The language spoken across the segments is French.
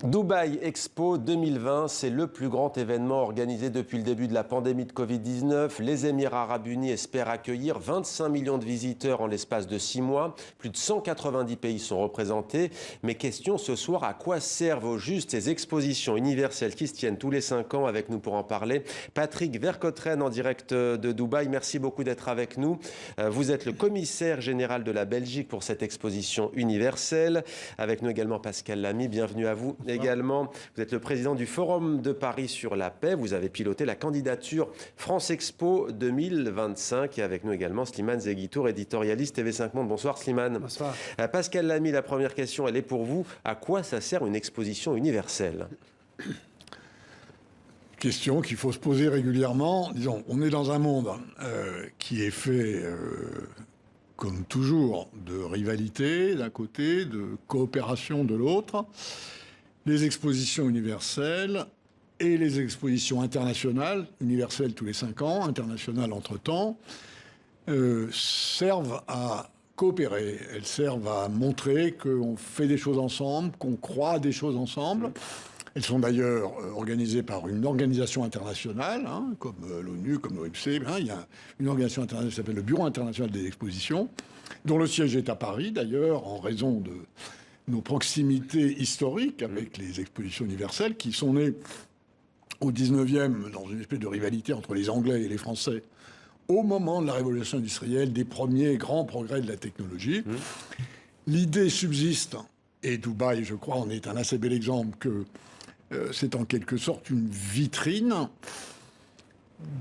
Dubaï Expo 2020, c'est le plus grand événement organisé depuis le début de la pandémie de Covid-19. Les Émirats Arabes Unis espèrent accueillir 25 millions de visiteurs en l'espace de 6 mois. Plus de 190 pays sont représentés. Mais question ce soir, à quoi servent au juste ces expositions universelles qui se tiennent tous les 5 ans? Avec nous pour en parler, Patrick Vercotteren en direct de Dubaï. Merci beaucoup d'être avec nous. Vous êtes le commissaire général de la Belgique pour cette exposition universelle. Avec nous également Pascal Lamy, bienvenue à vous. Également, vous êtes le président du Forum de Paris sur la paix. Vous avez piloté la candidature France Expo 2025. Et avec nous également Slimane Zeguitour, éditorialiste TV5 Monde. Bonsoir Slimane. Bonsoir. Pascal Lamy, la première question, elle est pour vous. À quoi ça sert une exposition universelle? Question qu'il faut se poser régulièrement. Disons, on est dans un monde qui est fait, comme toujours, de rivalité d'un côté, de coopération de l'autre. Les expositions universelles et les expositions internationales, universelles tous les 5 ans, internationales entre-temps, servent à coopérer. Elles servent à montrer qu'on fait des choses ensemble, qu'on croit à des choses ensemble. Elles sont d'ailleurs organisées par une organisation internationale, comme l'ONU, comme l'OMC. Il y a une organisation internationale qui s'appelle le Bureau international des expositions, dont le siège est à Paris, d'ailleurs, en raison de nos proximités historiques avec les expositions universelles, qui sont nées au 19e dans une espèce de rivalité entre les Anglais et les Français, au moment de la révolution industrielle, des premiers grands progrès de la technologie. L'idée subsiste, et Dubaï, je crois, en est un assez bel exemple, que c'est en quelque sorte une vitrine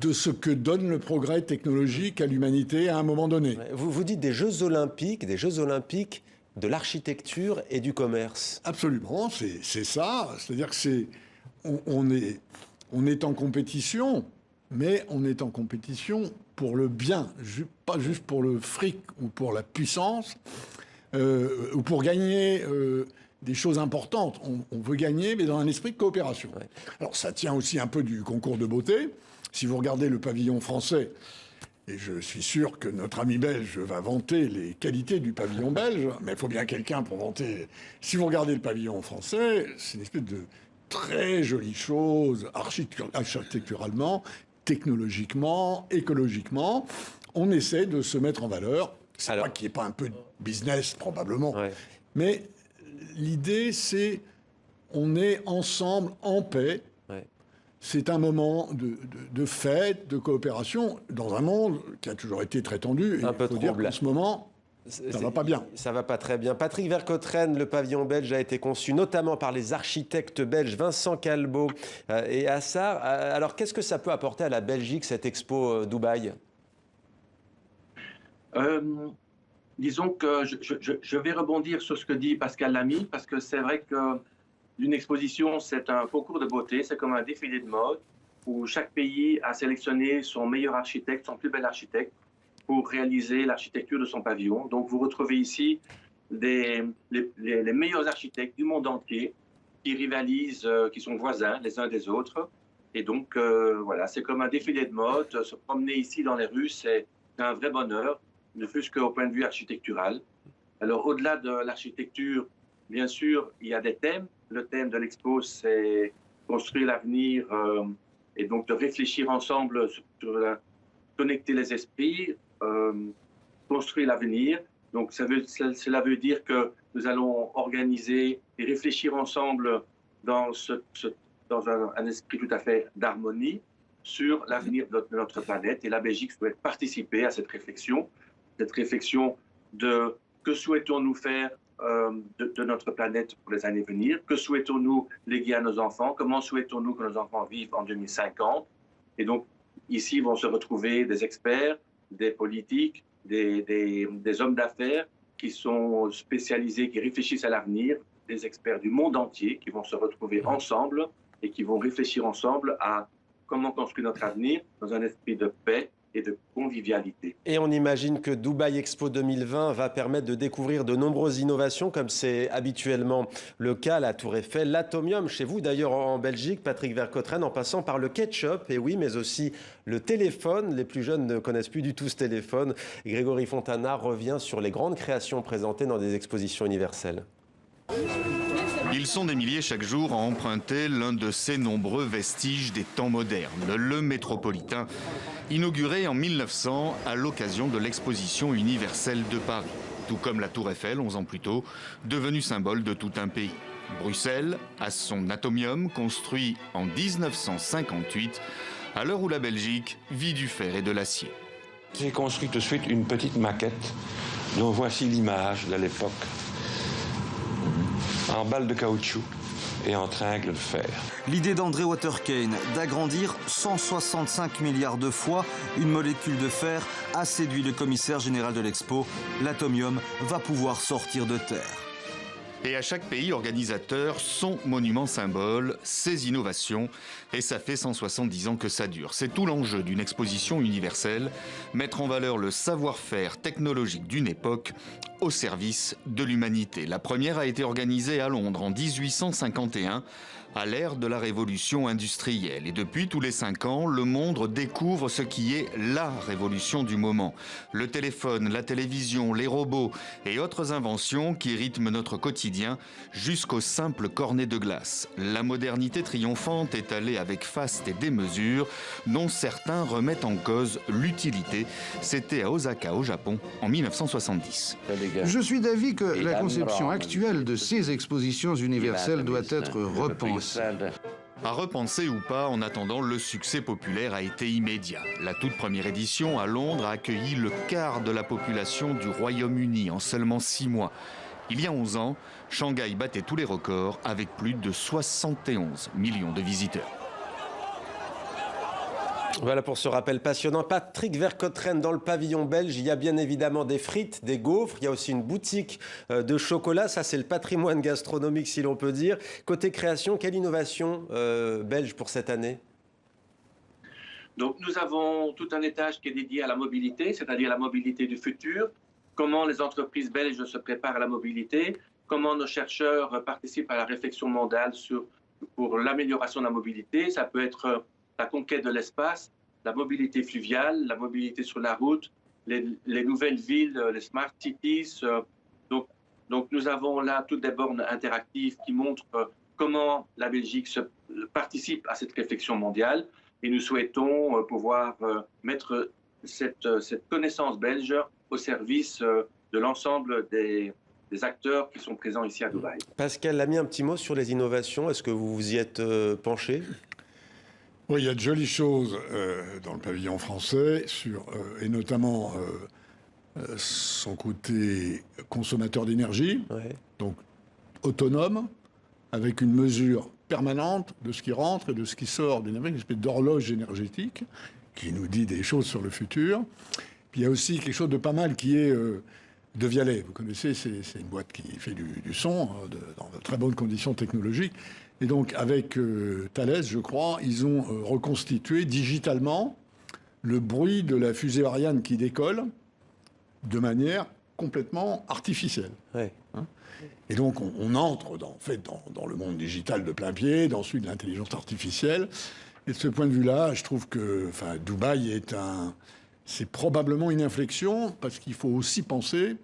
de ce que donne le progrès technologique à l'humanité à un moment donné. Vous dites des Jeux Olympiques de l'architecture et du commerce. Absolument, c'est ça. C'est-à-dire que on est en compétition, mais on est en compétition pour le bien, pas juste pour le fric ou pour la puissance, ou pour gagner des choses importantes. On veut gagner, mais dans un esprit de coopération. Ouais. Alors ça tient aussi un peu du concours de beauté. Si vous regardez le pavillon français, et je suis sûr que notre ami belge va vanter les qualités du pavillon belge, mais il faut bien quelqu'un pour vanter. Si vous regardez le pavillon français, c'est une espèce de très jolie chose, architecturalement, technologiquement, écologiquement. On essaie de se mettre en valeur. C'est pas qu'il n'y ait pas un peu de business, probablement. Ouais. Mais l'idée, c'est on est ensemble en paix. C'est un moment de fête, de coopération, dans un monde qui a toujours été très tendu. Et un peu faut dire qu'en ce moment, ça va pas bien. Ça va pas très bien. Patrick Vercotteren, le pavillon belge a été conçu notamment par les architectes belges Vincent Calbeau et Assar. Alors, qu'est-ce que ça peut apporter à la Belgique, cette expo Dubaï? Disons que je vais rebondir sur ce que dit Pascal Lamy, parce que c'est vrai que une exposition, c'est un concours de beauté, c'est comme un défilé de mode où chaque pays a sélectionné son meilleur architecte, son plus bel architecte pour réaliser l'architecture de son pavillon. Donc vous retrouvez ici les meilleurs architectes du monde entier qui rivalisent, qui sont voisins les uns des autres. Et donc voilà, c'est comme un défilé de mode. Se promener ici dans les rues, c'est un vrai bonheur, ne fût-ce qu'au point de vue architectural. Alors au-delà de l'architecture, bien sûr, il y a des thèmes. Le thème de l'expo, c'est construire l'avenir et donc de réfléchir ensemble sur connecter les esprits, construire l'avenir. Donc cela veut dire que nous allons organiser et réfléchir ensemble dans un esprit tout à fait d'harmonie sur l'avenir de notre planète. Et la Belgique souhaite participer à cette réflexion de que souhaitons-nous faire de notre planète pour les années à venir, que souhaitons-nous léguer à nos enfants, comment souhaitons-nous que nos enfants vivent en 2050. Et donc, ici vont se retrouver des experts, des politiques, des hommes d'affaires qui sont spécialisés, qui réfléchissent à l'avenir, des experts du monde entier qui vont se retrouver ensemble et qui vont réfléchir ensemble à comment construire notre avenir dans un esprit de paix et de convivialité. Et on imagine que Dubaï Expo 2020 va permettre de découvrir de nombreuses innovations, comme c'est habituellement le cas à la Tour Eiffel, l'Atomium, chez vous d'ailleurs en Belgique, Patrick Vercotteren, en passant par le ketchup, et oui, mais aussi le téléphone. Les plus jeunes ne connaissent plus du tout ce téléphone. Grégory Fontana revient sur les grandes créations présentées dans des expositions universelles. Ils sont des milliers chaque jour à emprunter l'un de ces nombreux vestiges des temps modernes, le Métropolitain, inauguré en 1900 à l'occasion de l'exposition universelle de Paris. Tout comme la Tour Eiffel, 11 ans plus tôt, devenu symbole de tout un pays. Bruxelles a son atomium construit en 1958, à l'heure où la Belgique vit du fer et de l'acier. J'ai construit tout de suite une petite maquette dont voici l'image de l'époque, en balle de caoutchouc et en tringle de fer. L'idée d'André Waterkane d'agrandir 165 milliards de fois une molécule de fer a séduit le commissaire général de l'Expo. L'atomium va pouvoir sortir de terre. Et à chaque pays organisateur, son monument symbole, ses innovations. Et ça fait 170 ans que ça dure. C'est tout l'enjeu d'une exposition universelle, mettre en valeur le savoir-faire technologique d'une époque au service de l'humanité. La première a été organisée à Londres en 1851, à l'ère de la révolution industrielle. Et depuis, tous les 5 ans, le monde découvre ce qui est la révolution du moment. Le téléphone, la télévision, les robots et autres inventions qui rythment notre quotidien jusqu'au simple cornet de glace. La modernité triomphante est allée avec faste et démesure, dont certains remettent en cause l'utilité. C'était à Osaka, au Japon, en 1970. Je suis d'avis que la conception actuelle de ces expositions universelles doit être repensée. À repenser ou pas, en attendant, le succès populaire a été immédiat. La toute première édition à Londres a accueilli le quart de la population du Royaume-Uni en seulement 6 mois. Il y a 11 ans, Shanghai battait tous les records avec plus de 71 millions de visiteurs. Voilà pour ce rappel passionnant. Patrick Vercotteren, dans le pavillon belge, il y a bien évidemment des frites, des gaufres, il y a aussi une boutique de chocolat. Ça, c'est le patrimoine gastronomique, si l'on peut dire. Côté création, quelle innovation belge pour cette année? Donc, nous avons tout un étage qui est dédié à la mobilité, c'est-à-dire la mobilité du futur. Comment les entreprises belges se préparent à la mobilité, comment nos chercheurs participent à la réflexion mondiale pour l'amélioration de la mobilité. Ça peut être la conquête de l'espace, la mobilité fluviale, la mobilité sur la route, les nouvelles villes, les smart cities. Donc nous avons là toutes des bornes interactives qui montrent comment la Belgique participe à cette réflexion mondiale. Et nous souhaitons pouvoir mettre cette connaissance belge au service de l'ensemble des acteurs qui sont présents ici à Dubaï. Pascal Lamy, un petit mot sur les innovations. Est-ce que vous vous y êtes penché? Oui, il y a de jolies choses dans le pavillon français, et notamment son côté consommateur d'énergie, donc autonome, avec une mesure permanente de ce qui rentre et de ce qui sort d'énergie, une espèce d'horloge énergétique qui nous dit des choses sur le futur. Puis il y a aussi quelque chose de pas mal qui est De Vialet. Vous connaissez, c'est une boîte qui fait du son dans de très bonnes conditions technologiques. Et donc, avec Thales, je crois, ils ont reconstitué digitalement le bruit de la fusée Ariane qui décolle de manière complètement artificielle. Ouais. Hein, et donc, on entre dans le monde digital de plein pied, dans celui de l'intelligence artificielle. Et de ce point de vue-là, je trouve que Dubaï c'est probablement une inflexion, parce qu'il faut aussi penser,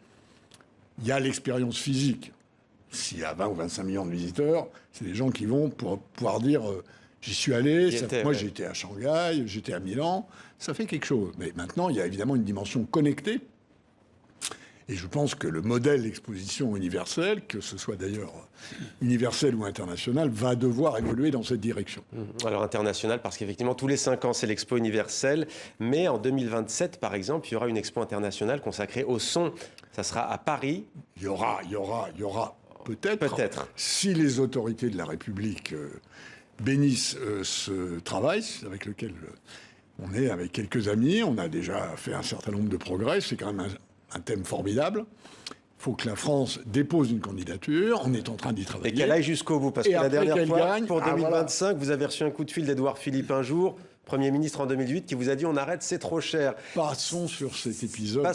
il y a l'expérience physique. S'il y a 20 ou 25 millions de visiteurs, c'est des gens qui vont pouvoir dire j'y suis allé, moi j'étais à Shanghai, j'étais à Milan, ça fait quelque chose. Mais maintenant, il y a évidemment une dimension connectée. Et je pense que le modèle d'exposition universelle, que ce soit d'ailleurs universel ou international, va devoir évoluer dans cette direction. Alors international, parce qu'effectivement, tous les 5 ans, c'est l'expo universelle. Mais en 2027, par exemple, il y aura une expo internationale consacrée au son. Ça sera à Paris. Il y aura peut-être, si les autorités de la République bénissent ce travail avec lequel on est avec quelques amis. On a déjà fait un certain nombre de progrès. C'est quand même un thème formidable. Il faut que la France dépose une candidature. On est en train d'y travailler. Et qu'elle aille jusqu'au bout. Parce que la dernière fois, pour 2025, vous avez reçu un coup de fil d'Édouard Philippe un jour, Premier ministre en 2008, qui vous a dit on arrête, c'est trop cher. Passons sur cet épisode.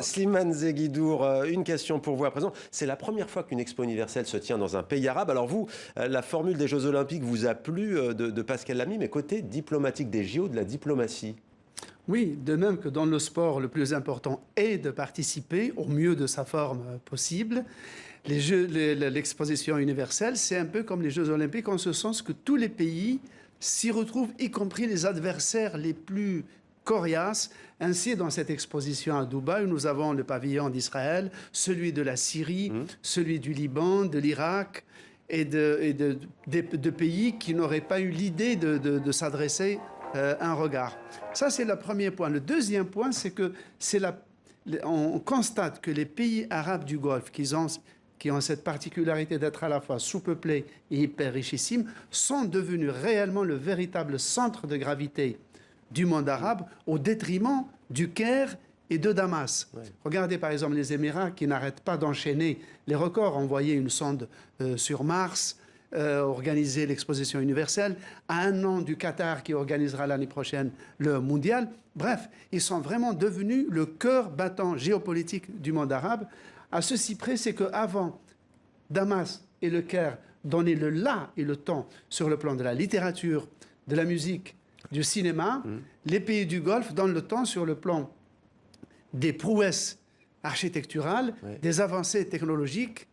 Slimane Zeguidour, une question pour vous à présent. C'est la première fois qu'une expo universelle se tient dans un pays arabe. Alors vous, la formule des Jeux Olympiques vous a plu de Pascal Lamy, mais côté diplomatique des JO, de la diplomatie. Oui, de même que dans le sport, le plus important est de participer au mieux de sa forme possible. l'exposition universelle, c'est un peu comme les Jeux olympiques en ce sens que tous les pays s'y retrouvent, y compris les adversaires les plus coriaces. Ainsi, dans cette exposition à Dubaï, nous avons le pavillon d'Israël, celui de la Syrie, celui du Liban, de l'Irak et de pays qui n'auraient pas eu l'idée de s'adresser un regard. Ça, c'est le premier point. Le deuxième point, c'est que on constate que les pays arabes du Golfe, qui ont cette particularité d'être à la fois sous-peuplés et hyper richissimes, sont devenus réellement le véritable centre de gravité du monde arabe au détriment du Caire et de Damas. Ouais. Regardez par exemple les Émirats qui n'arrêtent pas d'enchaîner les records, envoyer une sonde sur Mars, organiser l'exposition universelle, à 1 an du Qatar qui organisera l'année prochaine le mondial. Bref, ils sont vraiment devenus le cœur battant géopolitique du monde arabe. À ceci près, c'est qu'avant, Damas et le Caire donnaient le là et le temps sur le plan de la littérature, de la musique, du cinéma. Les pays du Golfe donnent le temps sur le plan des prouesses architecturales, des avancées technologiques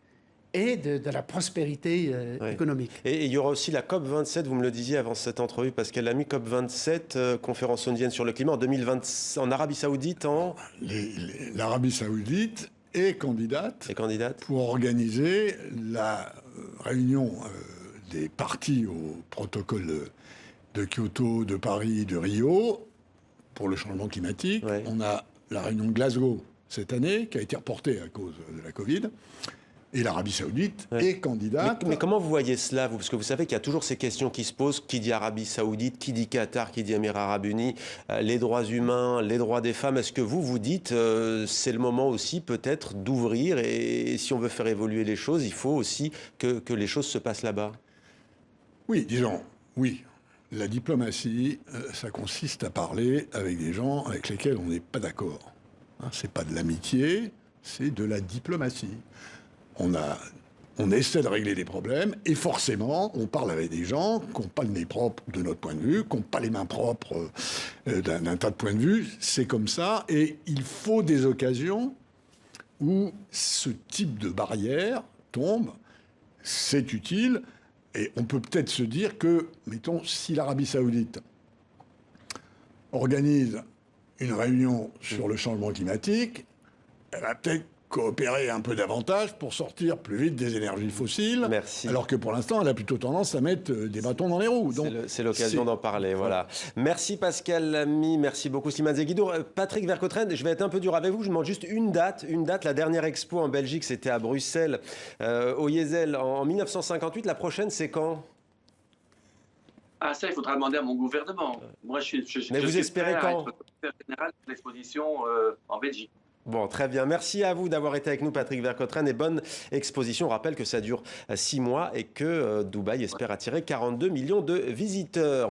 et de la prospérité économique. Et il y aura aussi la COP27, vous me le disiez avant cette entrevue, Pascal Lamy, COP27, conférence ondienne sur le climat, en 2020, en Arabie Saoudite, L'Arabie Saoudite est candidate pour organiser la réunion des parties au protocole de Kyoto, de Paris, de Rio, pour le changement climatique. Ouais. On a la réunion de Glasgow cette année, qui a été reportée à cause de la Covid. Et l'Arabie Saoudite est candidate. Mais comment vous voyez cela, vous ? Parce que vous savez qu'il y a toujours ces questions qui se posent. Qui dit Arabie Saoudite ? Qui dit Qatar ? Qui dit Émirats Arabes Unis ? Les droits humains, les droits des femmes. Est-ce que vous dites c'est le moment aussi peut-être d'ouvrir et si on veut faire évoluer les choses, il faut aussi que les choses se passent là-bas ? Oui, disons, oui. La diplomatie, ça consiste à parler avec des gens avec lesquels on n'est pas d'accord. C'est pas de l'amitié, c'est de la diplomatie. On essaie de régler des problèmes et forcément, on parle avec des gens qui n'ont pas le nez propre de notre point de vue, qui n'ont pas les mains propres d'un tas de points de vue. C'est comme ça et il faut des occasions où ce type de barrière tombe. C'est utile et on peut peut-être se dire que, mettons, si l'Arabie Saoudite organise une réunion sur le changement climatique, elle va peut-être coopérer un peu davantage pour sortir plus vite des énergies fossiles. Merci. Alors que pour l'instant, elle a plutôt tendance à mettre des bâtons dans les roues. C'est l'occasion d'en parler, voilà. Merci Pascal Lamy, merci beaucoup Slimane Zeguidour. Patrick Vercoettren, je vais être un peu dur avec vous, je vous demande juste une date. La dernière expo en Belgique, c'était à Bruxelles, au Yezel, en 1958. La prochaine, c'est quand ? Ah, ça, il faudra demander à mon gouvernement. Moi, Mais vous espérez quand ? Général de l'exposition en Belgique. Bon, très bien. Merci à vous d'avoir été avec nous, Patrick Vercoettren, et bonne exposition. On rappelle que ça dure 6 mois et que Dubaï espère attirer 42 millions de visiteurs.